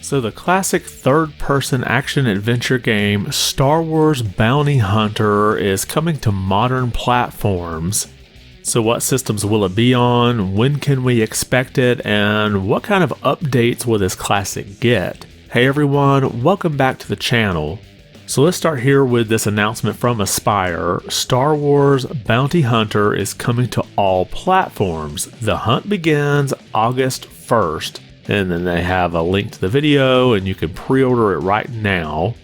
So the classic third-person action-adventure game Star Wars Bounty Hunter is coming to modern platforms. So what systems will it be on, when can we expect it, and what kind of updates will this classic get? Hey everyone, welcome back to the channel. So let's start here with this announcement from Aspyr. Star Wars Bounty Hunter is coming to all platforms. The hunt begins August 1st. And then they have a link to the video and you can pre-order it right now.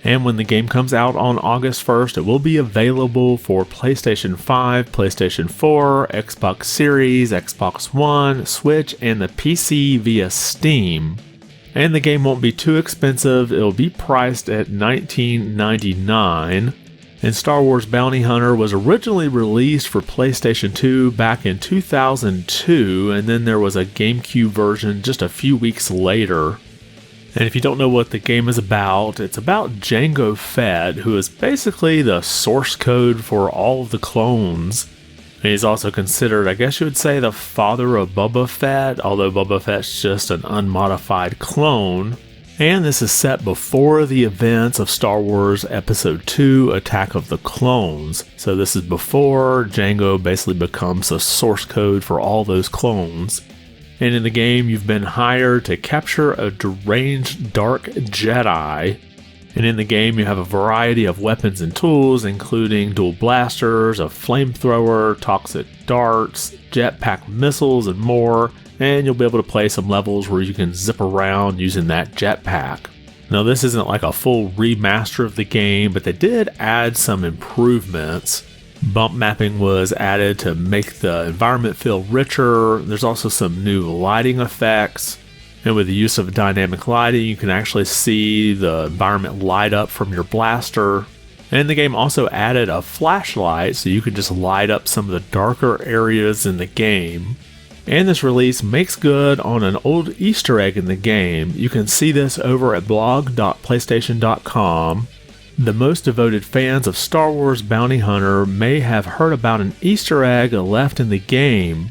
And when the game comes out on August 1st, it will be available for PlayStation 5, PlayStation 4, Xbox Series, Xbox One, Switch, and the PC via Steam. And the game won't be too expensive. It'll be priced at $19.99. And Star Wars Bounty Hunter was originally released for PlayStation 2 back in 2002, and then there was a GameCube version just a few weeks later. And if you don't know what the game is about, it's about Jango Fett, who is basically the source code for all of the clones. And he's also considered, I guess you would say, the father of Boba Fett, although Boba Fett's just an unmodified clone. And this is set before the events of Star Wars Episode 2, Attack of the Clones. So this is before Jango basically becomes the source code for all those clones. And in the game, you've been hired to capture a deranged dark Jedi. And in the game, you have a variety of weapons and tools, including dual blasters, a flamethrower, toxic darts, jetpack missiles, and more. And you'll be able to play some levels where you can zip around using that jetpack. Now this isn't like a full remaster of the game, but they did add some improvements. Bump mapping was added to make the environment feel richer. There's also some new lighting effects. And with the use of dynamic lighting, you can actually see the environment light up from your blaster. And the game also added a flashlight, so you can just light up some of the darker areas in the game. And this release makes good on an old Easter egg in the game. You can see this over at blog.playstation.com. The most devoted fans of Star Wars Bounty Hunter may have heard about an Easter egg left in the game.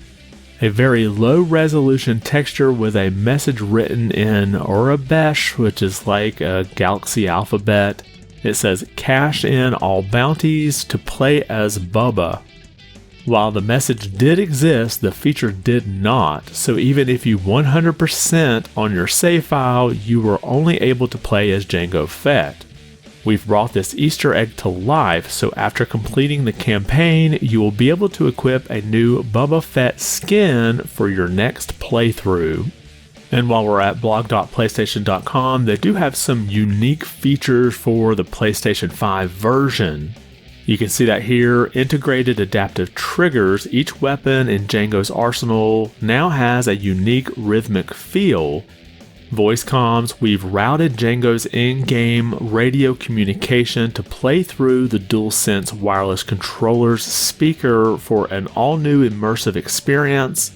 A very low resolution texture with a message written in Urabesh, which is like a galaxy alphabet. It says, "Cash in all bounties to play as Bubba." While the message did exist, the feature did not, so even if you 100% on your save file, you were only able to play as Jango Fett. We've brought this Easter egg to life, so after completing the campaign, you will be able to equip a new Boba Fett skin for your next playthrough. And while we're at blog.playstation.com, they do have some unique features for the PlayStation 5 version. You can see that here, integrated adaptive triggers. Each weapon in Jango's arsenal now has a unique rhythmic feel. Voice comms, we've routed Jango's in-game radio communication to play through the DualSense wireless controller's speaker for an all-new immersive experience.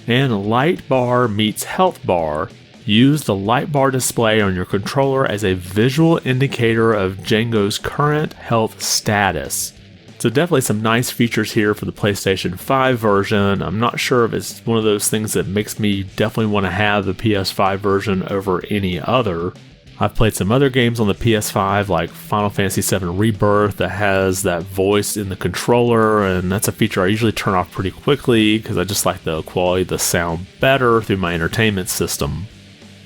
And light bar meets health bar. Use the light bar display on your controller as a visual indicator of Jango's current health status. So definitely some nice features here for the PlayStation 5 version. I'm not sure if it's one of those things that makes me definitely want to have the PS5 version over any other. I've played some other games on the PS5 like Final Fantasy VII Rebirth that has that voice in the controller, and that's a feature I usually turn off pretty quickly because I just like the quality of the sound better through my entertainment system.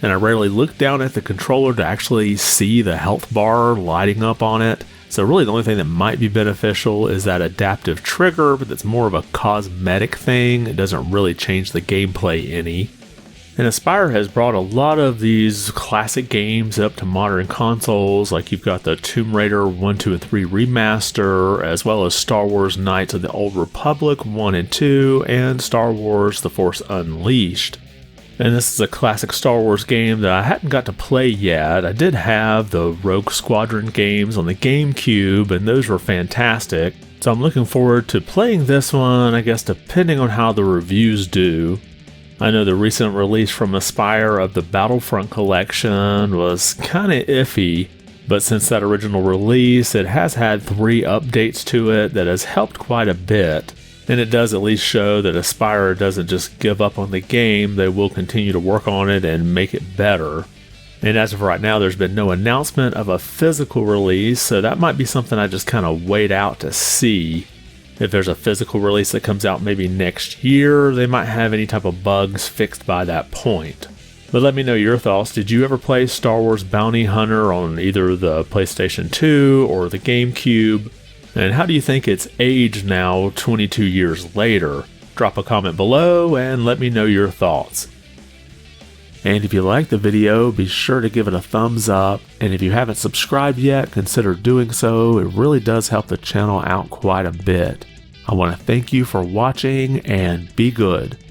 And I rarely look down at the controller to actually see the health bar lighting up on it. So really the only thing that might be beneficial is that adaptive trigger, but that's more of a cosmetic thing. It doesn't really change the gameplay any. And Aspyr has brought a lot of these classic games up to modern consoles, like you've got the Tomb Raider 1, 2, and 3 remaster, as well as Star Wars Knights of the Old Republic 1 and 2, and Star Wars The Force Unleashed. And this is a classic Star Wars game that I hadn't got to play yet. I did have the Rogue Squadron games on the GameCube, and those were fantastic. So I'm looking forward to playing this one, I guess depending on how the reviews do. I know the recent release from Aspyr of the Battlefront collection was kinda iffy, but since that original release, it has had 3 updates to it that has helped quite a bit. And it does at least show that Aspyr doesn't just give up on the game, they will continue to work on it and make it better. And as of right now, there's been no announcement of a physical release, so that might be something I just kind of wait out to see. If there's a physical release that comes out maybe next year, they might have any type of bugs fixed by that point. But let me know your thoughts. Did you ever play Star Wars Bounty Hunter on either the PlayStation 2 or the GameCube? And how do you think it's aged now 22 years later? Drop a comment below and let me know your thoughts. And if you liked the video, be sure to give it a thumbs up. And if you haven't subscribed yet, consider doing so. It really does help the channel out quite a bit. I want to thank you for watching and be good.